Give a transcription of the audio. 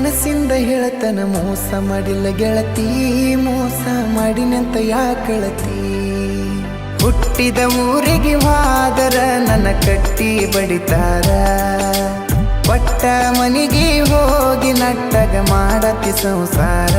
ಮನಸ್ಸಿಂದ ಹೇಳತನ ಮೋಸ ಮಾಡಿಲ್ಲ ಗೆಳತಿ, ಮೋಸ ಮಾಡಿನಂತ ಯಾಕಳತಿ. ಹುಟ್ಟಿದ ಊರಿಗೆ ಹೋದರ ನನ್ನ ಕಟ್ಟಿ ಬಡಿತಾರ, ಕೊಟ್ಟ ಮನಿಗೆ ಹೋಗಿ ನಟ್ಟಗ ಮಾಡತಿ ಸಂಸಾರ.